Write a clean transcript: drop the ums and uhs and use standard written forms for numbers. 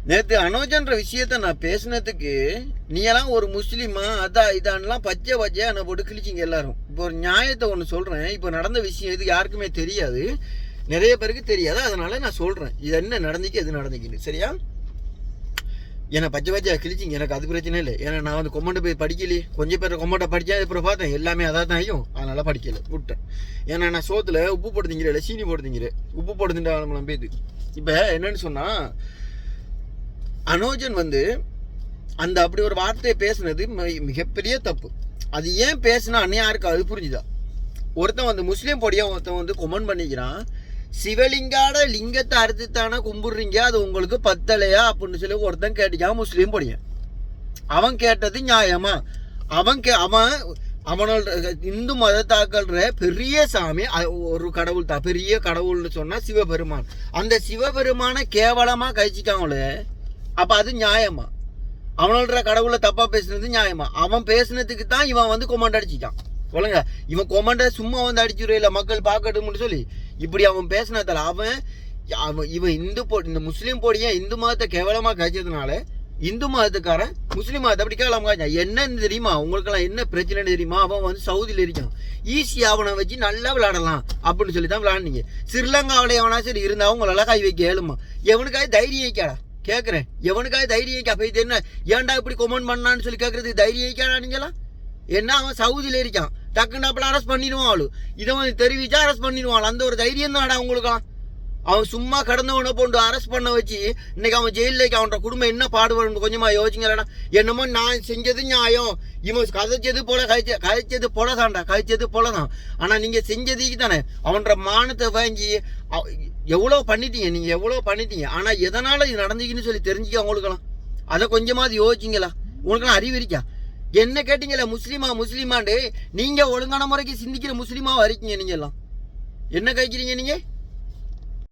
நேற்று அனோஜன்ற விஷயத்த நான் பேசினதுக்கு நீ எல்லாம் ஒரு முஸ்லீமா அதான் இதான்லாம் பச்சையா என்னை போட்டு கிழிச்சிங்க எல்லாரும். இப்போ ஒரு நியாயத்தை ஒன்று சொல்றேன். இப்போ நடந்த விஷயம் இது யாருக்குமே தெரியாது, நிறைய பேருக்கு தெரியாது. அதனால நான் சொல்றேன் இது என்ன நடந்துக்கு எது நடந்துக்குன்னு. சரியா? என்னை பச்சையா கிழிச்சிங்க, எனக்கு அது பிரச்சனை இல்லை. ஏன்னா நான் வந்து கொமெண்ட் போய் படிக்கலையே, கொஞ்சம் பேர் கொமெண்ட்டை படித்தா அப்புறம் பார்த்தேன் எல்லாமே அதான் தான் ஆகும். அதனால படிக்கலை, விட்டேன். ஏன்னா நான் சோத்துல உப்பு போட்டு திங்கிறேன், சீனி போட்டு திங்கிறேன். உப்பு போட்டு திண்டாலும் பேது. இப்போ என்னன்னு சொன்னா, அனோஜன் வந்து அந்த அப்படி ஒரு வார்த்தையை பேசுனது மிகப்பெரிய தப்பு. அது ஏன் பேசுனா அன்னையா யாருக்கு அது புரிஞ்சுதா? ஒருத்தன் வந்து முஸ்லீம் பொடியா ஒருத்தன் வந்து கொமெண்ட் பண்ணிக்கிறான், சிவலிங்காட லிங்கத்தை அறுத்துத்தானே கும்பிடுறீங்க, அது உங்களுக்கு பத்தலையா அப்படின்னு சொல்லி ஒருத்தன் கேட்டிக்கான், முஸ்லீம் பொடியன். அவன் கேட்டது நியாயமா? அவனோட இந்து மதத்தாக்கள்ற பெரிய சாமி ஒரு கடவுள் தான், பெரிய கடவுள்னு சொன்னா சிவபெருமான். அந்த சிவபெருமான கேவலமா கழிச்சிக்காங்களே, அப்ப அது நியாயமா? அவனோட கடவுளை தப்பா பேசுனது நியாயமா? அவன் பேசுனதுக்கு தான் இவன் வந்து கொமெண்ட் அடிச்சிக்கான். சொல்லுங்க, இவன் கொமெண்ட சும்மா வந்து அடிச்சுருல மக்கள் பார்க்கட்டும்னு சொல்லி இப்படி அவன் பேசினதால இவன் இந்த முஸ்லீம் போடிய இந்து மதத்தை கேவலமா கழிச்சதுனால இந்து மதத்துக்காரன் முஸ்லீம் மதத்தை அப்படி கேவலமா காய்ச்சான். என்னன்னு தெரியுமா உங்களுக்கெல்லாம்? என்ன பிரச்சனைன்னு தெரியுமா? அவன் வந்து சவுதியில் இருக்கான், ஈஸியா அவனை வச்சு நல்லா விளையாடலாம் அப்படின்னு சொல்லி தான் விளையாடுனீங்க. ஸ்ரீலங்காவில எவனா சரி இருந்தா அவங்களெல்லாம் கை வைக்க ஏழுமா? எவனுக்காக தைரியம் வைக்காடா கேட்குறேன், எவனுக்காக தைரியம் வைக்க? அப்ப இது என்ன ஏன்டா இப்படி கொமெண்ட் பண்ணான்னு சொல்லி கேட்கறதுக்கு தைரியம் வைக்காடா நீங்களாம்? என்ன அவன் சவுதியில் இருக்கான், டக்குன்னு அப்பலாம் அரெஸ்ட் பண்ணிடுவான். ஆளு இதை வந்து தெரிவிச்சா அரெஸ்ட் பண்ணிடுவான். அந்த ஒரு தைரியம் தான்டா அவங்களுக்கான். அவன் சும்மா கடந்தவனை போட்டு அரெஸ்ட் பண்ண வச்சு இன்னைக்கு அவன் ஜெயிலுக்கு அவனோட குடும்பம் என்ன பாடுபடும் கொஞ்சமா யோசிங்களா? என்னமோ நான் செஞ்சது நியாயம், இவன் கதைச்சது போலதான். ஆனா நீங்க செஞ்சதுக்கு தானே அவன்ற மானத்தை வாங்கி எவ்வளோ பண்ணிட்டீங்க, நீங்க எவ்வளோ பண்ணிட்டீங்க. ஆனா எதனால இது நடந்துச்சுன்னு சொல்லி தெரிஞ்சுக்க அவங்களுக்கெல்லாம் அதை கொஞ்சமாவது யோசிச்சிங்களா? உங்களுக்கெல்லாம் அறிவு இருக்கா? என்ன கேட்டீங்களா முஸ்லீமாண்டு? நீங்க ஒழுங்கான முறைக்கு சிந்திக்கிற முஸ்லீமாவா இருக்கீங்க? நீங்க எல்லாம் என்ன கேட்கிறீங்க? நீங்க